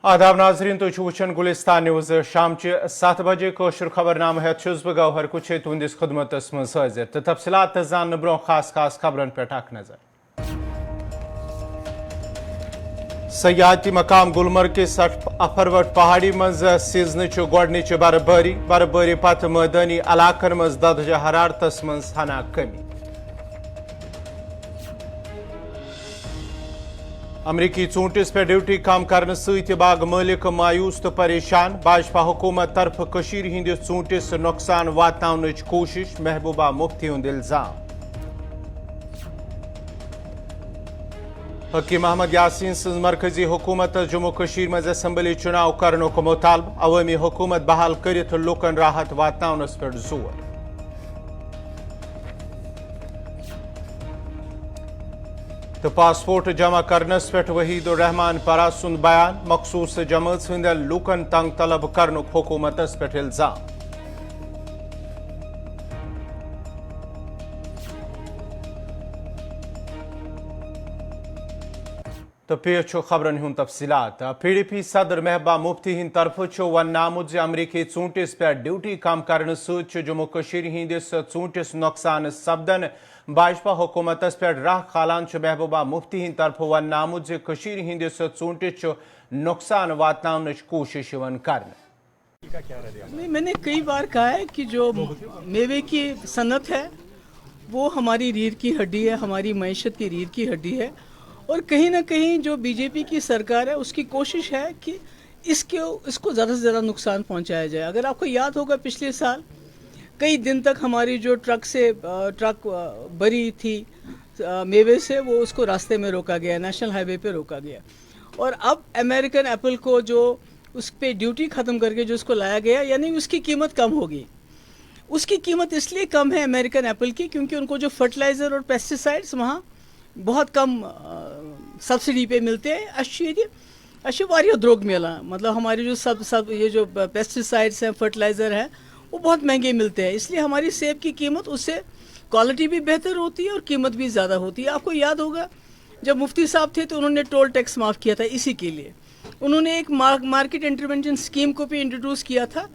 आदाब नाजरीन तो वुचन गुलिस्तान न्यूज शाम 7 बजे कोशर खबरनाम है बह गौहर कुछ तुंदिस खदमतस मज हाजिर तो तफसीलात जान ब्रो खास खबरन पे नजर। सयाहती मकाम गुलमर्ग के अफरवट पहाड़ी मज सीजन गोडनिच बर्फबारी पत मैदानी इलाकन मज दर्जा हरारतस मज हना कमी। अमरीकी चूंटिस पे ड्यूटी कम करने सत बाग मालिक मायूस तो परेशान। भाजपा हुकूमत तरफ कशीर हिंदिस चूंटिस नुकसान वातनावनच कोशिश। महबूबा मुफ्ती हुंद इल्जाम। हकीम अहमद यासीन सज मरकजी हुकूमत जम्मू कशीर मज असम्बली चुनाव करनुक मुतालब। अवामी हुकूमत बहाल करित लुकन राहत वातनावनस पे जोर। तो पासपोर्ट जमा करनस पे वहीदुर रहमान परा सुन बयान। मखसूस जमात हंद लूकन तंग तलब करनुक हुकूमतस पे इल्जाम। तो पेश खबरन हुन तफसीलात। PDP सदर महबूबा मुफ्ती हिंद तरफ वन नामुद अमरीकी चूंटिस पे ड्यूटी कम करने सत जम्मू कशीर हिंदिस चूंटिस नुकसान सपदन। भाजपा हुकूमतस पे राह खालान महबूबा मुफ्ती हिंद तरफ वन नामुद कशीर हिंदिस चूंटिस नुकसान वातनावनच कोशिश करने। मैंने कई बार कहा है कि जो मेवे की सनत है वो हमारी रीढ़ की हड्डी है, हमारी मईशत की रीढ़ की हड्डी है। और कहीं ना कहीं जो बीजेपी की सरकार है उसकी कोशिश है कि इसको ज़्यादा से ज़्यादा नुकसान पहुंचाया जाए। अगर आपको याद होगा पिछले साल कई दिन तक हमारी जो ट्रक भरी थी मेवे से, वो उसको रास्ते में रोका गया, नेशनल हाईवे पे रोका गया। और अब अमेरिकन एप्पल को जो उस पर ड्यूटी ख़त्म करके जो उसको लाया गया, यानी उसकी कीमत कम होगी। उसकी कीमत इसलिए कम है अमेरिकन एप्पल की क्योंकि उनको जो फर्टिलाइज़र और पेस्टिसाइड्स वहाँ बहुत कम सब्सिडी पे मिलते हैं। अच्छी वारिया द्रोग मिला, मतलब हमारी जो सब ये जो पेस्टिसाइड्स हैं, फर्टिलाइज़र है, वो बहुत महंगे मिलते हैं। इसलिए हमारी सेब की कीमत उससे क्वालिटी भी बेहतर होती है और कीमत भी ज़्यादा होती है। आपको याद होगा जब मुफ्ती साहब थे तो उन्होंने टोल टैक्स माफ़ किया था इसी के लिए। उन्होंने एक मार्केट इंटरवेंशन स्कीम को भी इंट्रोड्यूस किया था।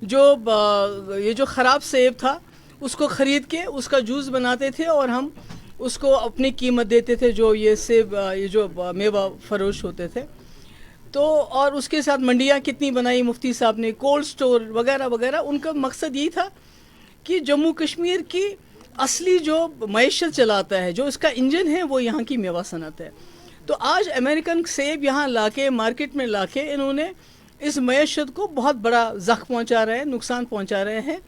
ये जो ख़राब सेब था उसको ख़रीद के उसका जूस बनाते थे और हम उसको अपनी कीमत देते थे, जो ये सेब ये जो मेवा फरोश होते थे। तो और उसके साथ मंडियाँ कितनी बनाई मुफ्ती साहब ने, कोल्ड स्टोर वगैरह वगैरह। उनका मकसद यही था कि जम्मू कश्मीर की असली जो मईशत चलाता है, जो इसका इंजन है, वो यहाँ की मेवा सनत है। तो आज अमेरिकन सेब यहाँ लाके मार्केट में लाके इन्होंने इस मईशत को बहुत बड़ा ज़ख्म पहुँचा रहे हैं, नुकसान पहुँचा रहे हैं।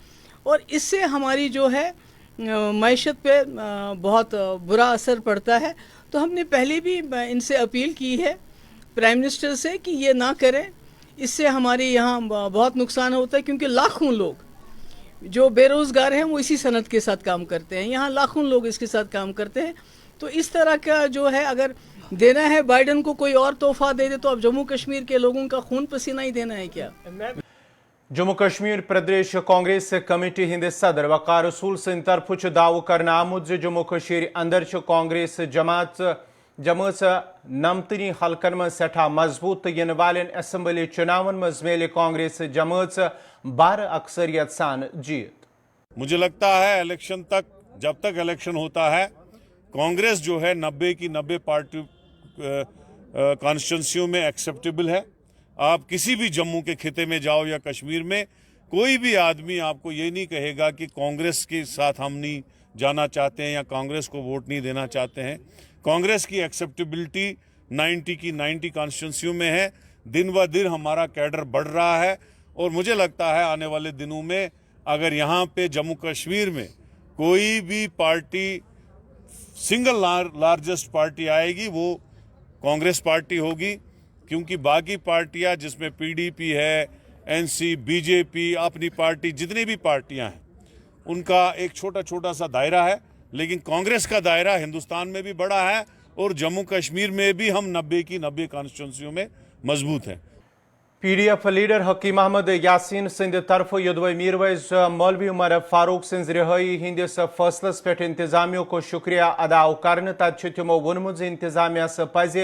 और इससे हमारी जो है मईशत पे बहुत बुरा असर पड़ता है। तो हमने पहले भी इनसे अपील की है प्राइम मिनिस्टर से कि ये ना करें, इससे हमारे यहाँ बहुत नुकसान होता है। क्योंकि लाखों लोग जो बेरोज़गार हैं वो इसी सनत के साथ काम करते हैं, यहाँ लाखों लोग इसके साथ काम करते हैं। तो इस तरह का जो है अगर देना है बाइडन को कोई और तोहफा दे दे तो अब जम्मू कश्मीर के लोगों का खून पसीना ही देना है क्या? जम्मू कश्मीर प्रदेश कांग्रेस कमेटी हिंद सदर वकार रसूल सिंह तरफ दाव करना आमुद जम्मू कश्मीर अंदर कांग्रेस जमात नमतनी हलकन मज सठा मजबूत इन वाले असम्बली चुनावन मज मेले कांग्रेस जमात बार अक्सरियत सान जीत। मुझे लगता है इलेक्शन तक, जब तक इलेक्शन होता है, कांग्रेस जो है 90 की 90 पार्टी कॉन्स्टिट्यूंसियों में एक्सेप्टेबल है। आप किसी भी जम्मू के खिते में जाओ या कश्मीर में, कोई भी आदमी आपको ये नहीं कहेगा कि कांग्रेस के साथ हम नहीं जाना चाहते हैं या कांग्रेस को वोट नहीं देना चाहते हैं। कांग्रेस की एक्सेप्टेबिलिटी 90 की 90 कॉन्स्टिट्यूंसियों में है। दिन ब दिन हमारा कैडर बढ़ रहा है और मुझे लगता है आने वाले दिनों में अगर यहाँ पे जम्मू कश्मीर में कोई भी पार्टी सिंगल लार्जेस्ट पार्टी आएगी वो कांग्रेस पार्टी होगी। क्योंकि बाकी पार्टियां जिसमें PDP है, NC, BJP, अपनी पार्टी, जितनी भी पार्टियां हैं उनका एक छोटा छोटा सा दायरा है, लेकिन कांग्रेस का दायरा हिंदुस्तान में भी बड़ा है और जम्मू कश्मीर में भी हम 90 की 90 कॉन्स्टिट्यूंसियों में मजबूत हैं। PDF लीडर हकीम अहमद यासीन सिंध तरफ युदव मीरवैस मौलवी उमर फारूक सिंह रिहाई हिंदिस फैसलस पे इंतजामियों को शुक्रिया अदा करने तमो वोनमुत इंतजामिया पज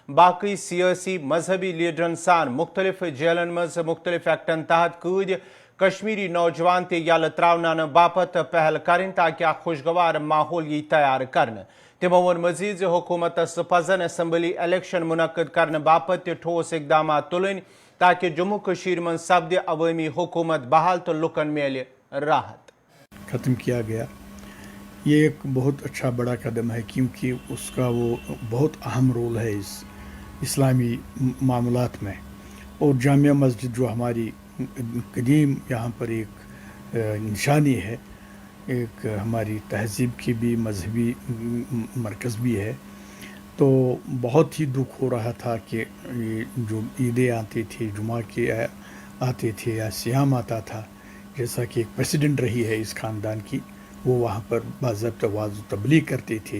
باقی سیاسی مذہبی لیڈرن سان مختلف جیلن مز مختلف ایکٹن تحت قید کشمیری نوجوان تے یل تراؤن باپت پہل کریں تاکہ اخ خوشگوار ماحول یہ تیار کرن تمو ون مزید حکومت پزن اسمبلی الیکشن منعقد کرنے باپت تہ ٹھوس اقدامات تلن تاکہ جموں کشیر من سپد عوامی حکومت بحال تو لکن میلے راحت ختم کیا گیا. یہ ایک بہت اچھا بڑا قدم ہے کیونکہ اس کا وہ بہت اہم رول ہے اس اسلامی معاملات میں. اور جامعہ مسجد جو ہماری قدیم یہاں پر ایک نشانی ہے، ایک ہماری تہذیب کی بھی مذہبی مرکز بھی ہے، تو بہت ہی دکھ ہو رہا تھا کہ یہ جو عیدیں آتی تھی، جمعہ کے آتے تھے یا سیام آتا تھا، جیسا کہ ایک پریسیڈنٹ رہی ہے اس خاندان کی، وہ وہاں پر باضابطہ واضح تبلیغ کرتے تھے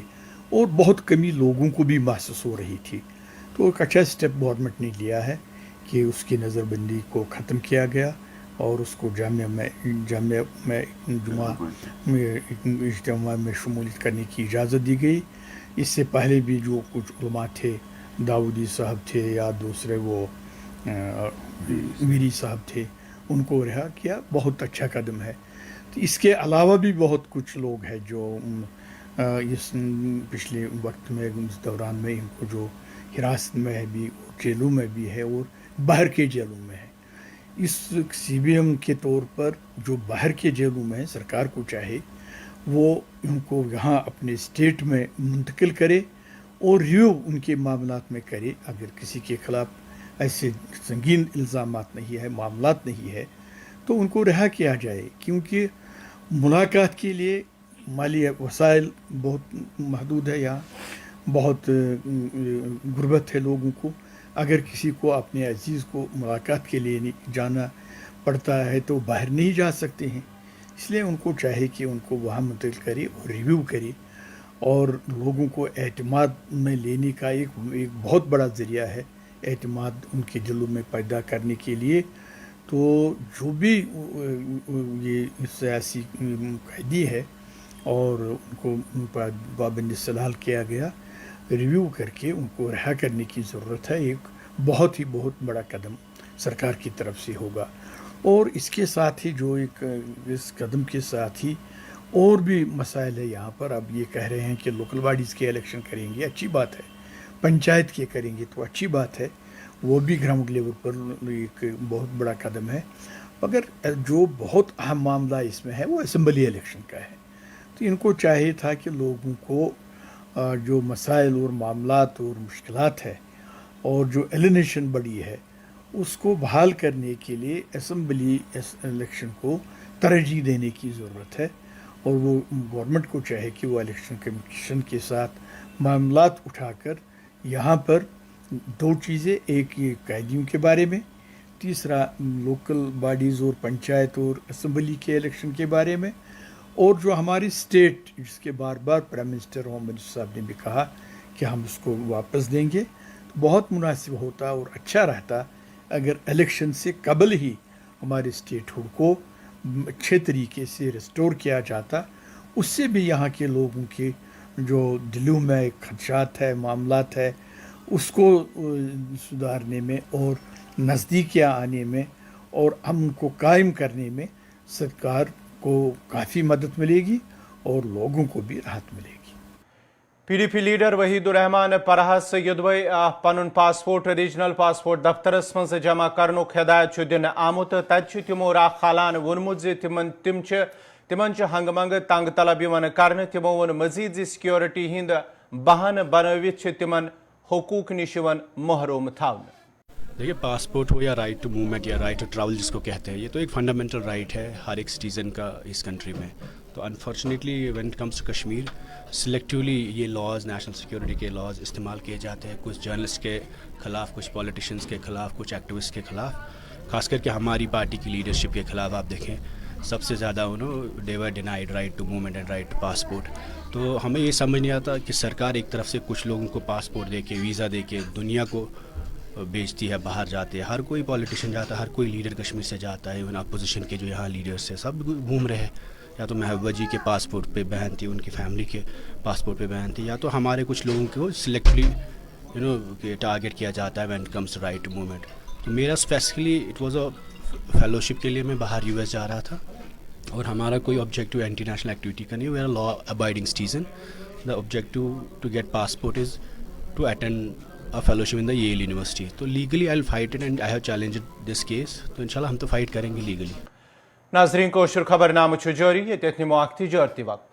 اور بہت کمی لوگوں کو بھی محسوس ہو رہی تھی. تو ایک اچھا اسٹیپ گورنمنٹ نے لیا ہے کہ اس کی نظر بندی کو ختم کیا گیا اور اس کو جامعہ میں جمعہ اجتماع میں شمولیت کرنے کی اجازت دی گئی. اس سے پہلے بھی جو کچھ علماء تھے، داؤدی صاحب تھے یا دوسرے وہ میری صاحب تھے، ان کو رہا کیا. بہت اچھا قدم ہے. تو اس کے علاوہ بھی بہت کچھ لوگ ہیں جو اس پچھلے وقت میں اس دوران میں ان کو جو حراست میں ہے بھی، جیلوں میں بھی ہے اور باہر کے جیلوں میں ہے. اس سی بی ایم کے طور پر جو باہر کے جیلوں میں سرکار کو چاہے وہ ان کو یہاں اپنے اسٹیٹ میں منتقل کرے اور ریویو ان کے معاملات میں کرے. اگر کسی کے خلاف ایسے سنگین الزامات نہیں ہے، معاملات نہیں ہے، تو ان کو رہا کیا جائے. کیونکہ ملاقات کے لیے مالی وسائل بہت محدود ہے، یہاں بہت غربت ہے لوگوں کو. اگر کسی کو اپنے عزیز کو ملاقات کے لیے جانا پڑتا ہے تو باہر نہیں جا سکتے ہیں. اس لیے ان کو چاہے کہ ان کو وہاں منتقل کرے اور ریویو کرے اور لوگوں کو اعتماد میں لینے کا ایک بہت بڑا ذریعہ ہے اعتماد ان کے دلوں میں پیدا کرنے کے لیے. تو جو بھی یہ سیاسی قیدی ہے اور ان کو پابند سلال کیا گیا، ریویو کر کے ان کو رہا کرنے کی ضرورت ہے. ایک بہت بڑا قدم سرکار کی طرف سے ہوگا. اور اس کے ساتھ ہی جو اس قدم کے ساتھ ہی اور بھی مسائل ہے یہاں پر. اب یہ کہہ رہے ہیں کہ لوکل باڈیز کے الیکشن کریں گے، اچھی بات ہے. پنچایت کے کریں گے تو اچھی بات ہے، وہ بھی گراؤنڈ لیول پر ایک بہت بڑا قدم ہے. مگر جو بہت اہم معاملہ اس میں ہے وہ اسمبلی الیکشن کا ہے. تو ان کو چاہیے تھا کہ لوگوں کو جو مسائل اور معاملات اور مشکلات ہے اور جو ایلینیشن بڑی ہے اس کو بحال کرنے کے لیے اسمبلی الیکشن کو ترجیح دینے کی ضرورت ہے. اور وہ گورنمنٹ کو چاہے کہ وہ الیکشن کمیشن کے ساتھ معاملات اٹھا کر یہاں پر دو چیزیں، ایک یہ قیدیوں کے بارے میں، تیسرا لوکل باڈیز اور پنچایت اور اسمبلی کے الیکشن کے بارے میں، اور جو ہماری اسٹیٹ جس کے بار بار پرائم منسٹر ہوم منسٹر صاحب نے بھی کہا کہ ہم اس کو واپس دیں گے، تو بہت مناسب ہوتا اور اچھا رہتا اگر الیکشن سے قبل ہی ہمارے اسٹیٹ ہوڈ کو اچھے طریقے سے ریسٹور کیا جاتا. اس سے بھی یہاں کے لوگوں کے جو دلوں میں خدشات ہے، معاملات ہے، اس کو سدھارنے میں اور نزدیکیاں آنے میں اور امن کو قائم کرنے میں سرکار کو کافی مدد ملے گی اور لوگوں کو بھی راحت ملے گی. P D P leader Waheed ur-Rehman پرہس یدوے پن پاسپورٹ ریجنل پاسپورٹ دفترس مز جمع کرنک ہدایت دن آمت. تتہ تمو راہ خالان وونمت تمن ہنگ منگ تنگ طلب کرنے. تمو وون مزید سیکورٹی ہند بہانہ بنوت تمن حقوق نش محروم تھاؤن. دیکھیے، پاسپورٹ ہو یا رائٹ ٹو موومنٹ یا رائٹ ٹو ٹریول جس کو کہتے ہیں، یہ تو ایک فنڈامنٹل رائٹ ہے ہر ایک سٹیزن کا اس کنٹری میں. تو unfortunately when it comes to Kashmir selectively یہ لاز، نیشنل سیکورٹی کے لاز استعمال کیے جاتے ہیں کچھ جرنلسٹ کے خلاف، کچھ پولیٹیشینس کے خلاف، کچھ ایکٹیوسٹ کے خلاف. خاص کر کے ہماری پارٹی کی لیڈرشپ کے خلاف آپ دیکھیں سب سے زیادہ they were denied right to movement and right to passport. تو ہمیں یہ سمجھ نہیں آتا کہ سرکار ایک طرف سے کچھ لوگوں کو پاسپورٹ دے کے، ویزا دے کے دنیا کو بیچتی ہے، باہر جاتے ہیں. ہر کوئی پولیٹیشین جاتا ہے، ہر کوئی لیڈر کشمیر سے جاتا ہے. ایون اپوزیشن کے جو یہاں لیڈرس ہیں سب گھوم رہے ہیں. یا تو محبوبہ جی کے پاسپورٹ پہ بین تھی، ان کی فیملی کے پاسپورٹ پہ بین تھی، یا تو ہمارے کچھ لوگوں کو سلیکٹلی यू नो टारगेट किया जाता है when it comes right to movement. तो मेरा specifically it was a fellowship के लिए मैं बाहर यूएस जा रहा था और हमारा कोई ऑब्जेक्टिव एंटी नेशनल एक्टिविटी का नहीं. We are law abiding citizen. The objective to get passport is to attend a fellowship in the Yale University. तो legally I will fight it and I have challenged this case. तो इंशाल्लाह हम तो fight करेंगे legally. नाजरीन को खबरनामा जारी ये वक्त